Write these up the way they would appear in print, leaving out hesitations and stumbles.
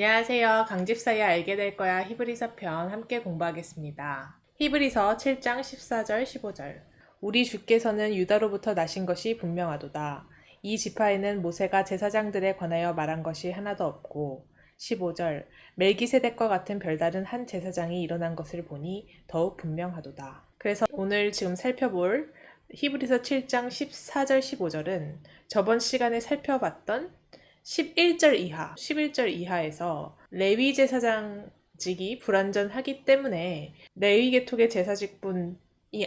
안녕하세요. 강집사야 알게 될 거야 히브리서 편 함께 공부하겠습니다. 히브리서 7장 14절 15절 우리 주께서는 유다로부터 나신 것이 분명하도다. 이 지파에는 모세가 제사장들에 관하여 말한 것이 하나도 없고 15절 멜기세덱과 같은 별다른 한 제사장이 일어난 것을 보니 더욱 분명하도다. 그래서 오늘 지금 살펴볼 히브리서 7장 14절 15절은 저번 시간에 살펴봤던 11절 이하에서 레위 제사장직이 불완전하기 때문에 레위 계통의 제사직분이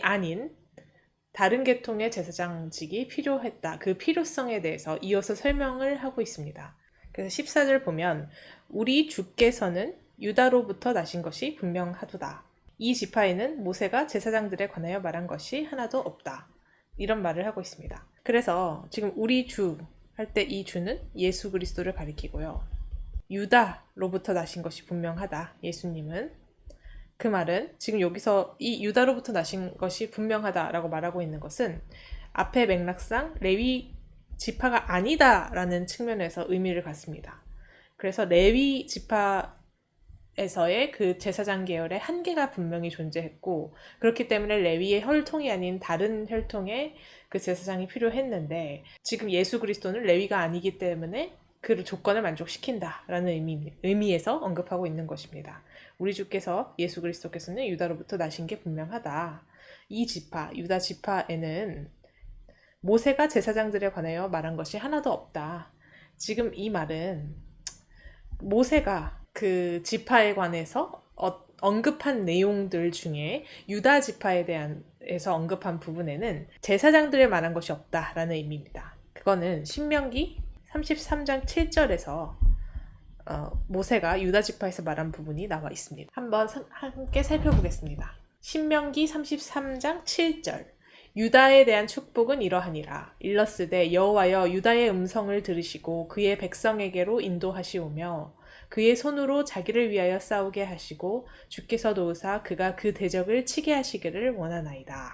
아닌 다른 계통의 제사장직이 필요했다. 그 필요성에 대해서 이어서 설명을 하고 있습니다. 그래서 14절 보면 우리 주께서는 유다로부터 나신 것이 분명하도다. 이 지파에는 모세가 제사장들에 관하여 말한 것이 하나도 없다. 이런 말을 하고 있습니다. 그래서 지금 우리 주 할 때 이 주는 예수 그리스도를 가리키고요. 유다로부터 나신 것이 분명하다. 예수님은. 그 말은 지금 여기서 이 유다로부터 나신 것이 분명하다라고 말하고 있는 것은 앞의 맥락상 레위 지파가 아니다라는 측면에서 의미를 갖습니다. 그래서 레위 지파에서의 그 제사장 계열의 한계가 분명히 존재했고 그렇기 때문에 레위의 혈통이 아닌 다른 혈통의 그 제사장이 필요했는데 지금 예수 그리스도는 레위가 아니기 때문에 그 조건을 만족시킨다라는 의미에서 언급하고 있는 것입니다. 우리 주께서 예수 그리스도께서는 유다로부터 나신 게 분명하다. 이 지파, 유다 지파에는 모세가 제사장들에 관하여 말한 것이 하나도 없다. 지금 이 말은 모세가 그 지파에 관해서 언급한 내용들 중에 유다 지파에 대해서 언급한 부분에는 제사장들에 말한 것이 없다라는 의미입니다. 그거는 신명기 33장 7절에서 모세가 유다 지파에서 말한 부분이 나와 있습니다. 한번 함께 살펴보겠습니다. 신명기 33장 7절 유다에 대한 축복은 이러하니라. 일러스되 여호와여 유다의 음성을 들으시고 그의 백성에게로 인도하시오며 그의 손으로 자기를 위하여 싸우게 하시고 주께서 도우사 그가 그 대적을 치게 하시기를 원하나이다.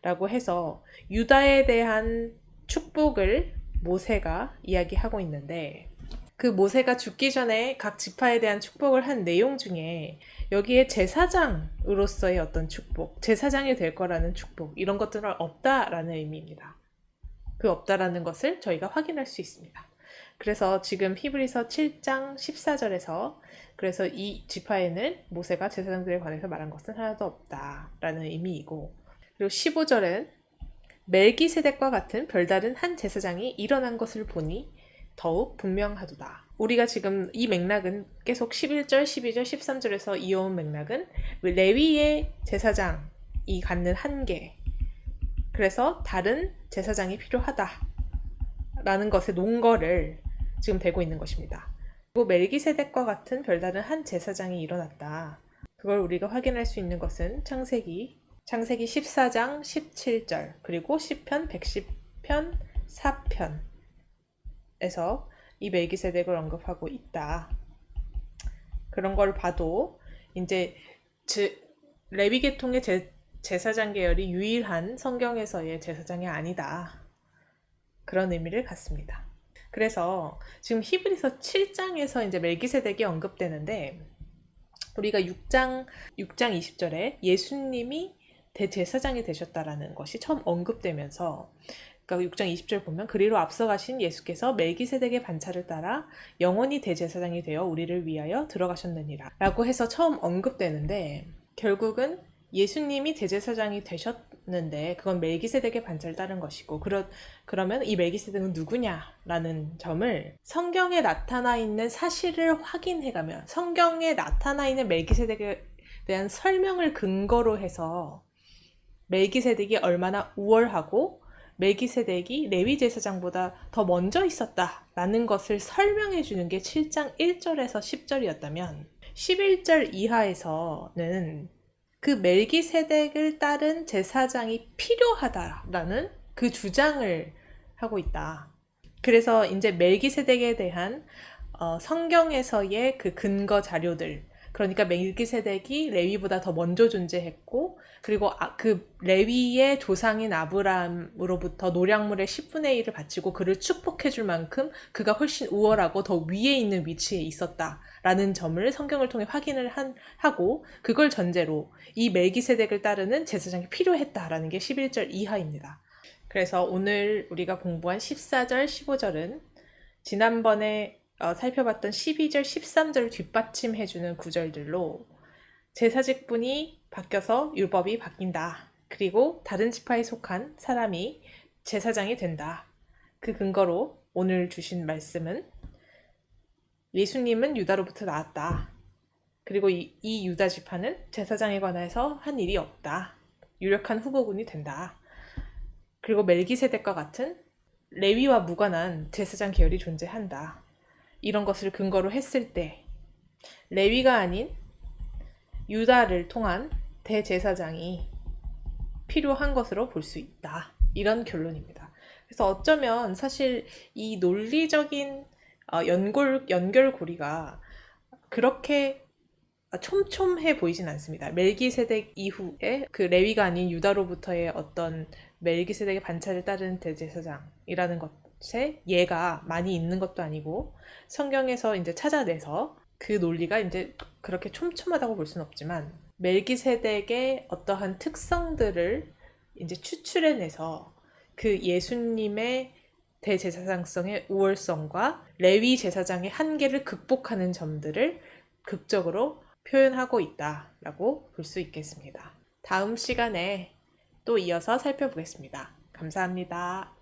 라고 해서 유다에 대한 축복을 모세가 이야기하고 있는데 그 모세가 죽기 전에 각 지파에 대한 축복을 한 내용 중에 여기에 제사장으로서의 어떤 축복, 제사장이 될 거라는 축복 이런 것들은 없다라는 의미입니다. 그 없다라는 것을 저희가 확인할 수 있습니다. 그래서 지금 히브리서 7장 14절에서 그래서 이 지파에는 모세가 제사장들에 관해서 말한 것은 하나도 없다라는 의미이고 그리고 15절은 멜기세덱과 같은 별다른 한 제사장이 일어난 것을 보니 더욱 분명하도다. 우리가 지금 이 맥락은 계속 11절, 12절, 13절에서 이어온 맥락은 레위의 제사장이 갖는 한계 그래서 다른 제사장이 필요하다라는 것에 논거를 지금 대고 있는 것입니다. 그리고 멜기세덱과 같은 별다른 한 제사장이 일어났다. 그걸 우리가 확인할 수 있는 것은 창세기 14장 17절 그리고 시편 110편 4편에서 이 멜기세덱을 언급하고 있다. 그런 걸 봐도 이제 레위 계통의 제사장 계열이 유일한 성경에서의 제사장이 아니다. 그런 의미를 갖습니다. 그래서 지금 히브리서 7장에서 이제 멜기세덱이 언급되는데 우리가 6장 20절에 예수님이 대제사장이 되셨다라는 것이 처음 언급되면서 그러니까 6장 20절 보면 그리로 앞서가신 예수께서 멜기세덱의 반차를 따라 영원히 대제사장이 되어 우리를 위하여 들어가셨느니라 라고 해서 처음 언급되는데 결국은 예수님이 대제사장이 되셨는데 그건 멜기세덱의 반차를 따른 것이고 그러면 이 멜기세덱은 누구냐라는 점을 성경에 나타나 있는 사실을 확인해가면 성경에 나타나 있는 멜기세덱에 대한 설명을 근거로 해서 멜기세덱이 얼마나 우월하고 멜기세덱이 레위 제사장보다 더 먼저 있었다라는 것을 설명해 주는 게 7장 1절에서 10절이었다면 11절 이하에서는 그 멜기세덱을 따른 제사장이 필요하다라는 그 주장을 하고 있다. 그래서 이제 멜기세덱에 대한 성경에서의 그 근거 자료들 그러니까 멜기세덱이 레위보다 더 먼저 존재했고, 그리고 그 레위의 조상인 아브라함으로부터 노량물의 10분의 1을 바치고 그를 축복해줄 만큼 그가 훨씬 우월하고 더 위에 있는 위치에 있었다라는 점을 성경을 통해 확인을 하고, 그걸 전제로 이 멜기세덱을 따르는 제사장이 필요했다라는 게 11절 이하입니다. 그래서 오늘 우리가 공부한 14절, 15절은 지난번에 살펴봤던 12절, 13절을 뒷받침해주는 구절들로 제사직분이 바뀌어서 율법이 바뀐다. 그리고 다른 지파에 속한 사람이 제사장이 된다. 그 근거로 오늘 주신 말씀은 예수님은 유다로부터 나왔다. 그리고 이 유다 지파는 제사장에 관해서 한 일이 없다. 유력한 후보군이 된다. 그리고 멜기세덱과 같은 레위와 무관한 제사장 계열이 존재한다. 이런 것을 근거로 했을 때 레위가 아닌 유다를 통한 대제사장이 필요한 것으로 볼 수 있다. 이런 결론입니다. 그래서 어쩌면 사실 이 논리적인 연결고리가 그렇게 촘촘해 보이진 않습니다. 멜기세덱 이후에 그 레위가 아닌 유다로부터의 어떤 멜기세덱의 반차를 따르는 대제사장이라는 것에 예가 많이 있는 것도 아니고, 성경에서 이제 찾아내서 그 논리가 이제 그렇게 촘촘하다고 볼 수는 없지만, 멜기세덱의 어떠한 특성들을 이제 추출해내서 그 예수님의 대제사장성의 우월성과 레위 제사장의 한계를 극복하는 점들을 극적으로 표현하고 있다라고 볼 수 있겠습니다. 다음 시간에 또 이어서 살펴보겠습니다. 감사합니다.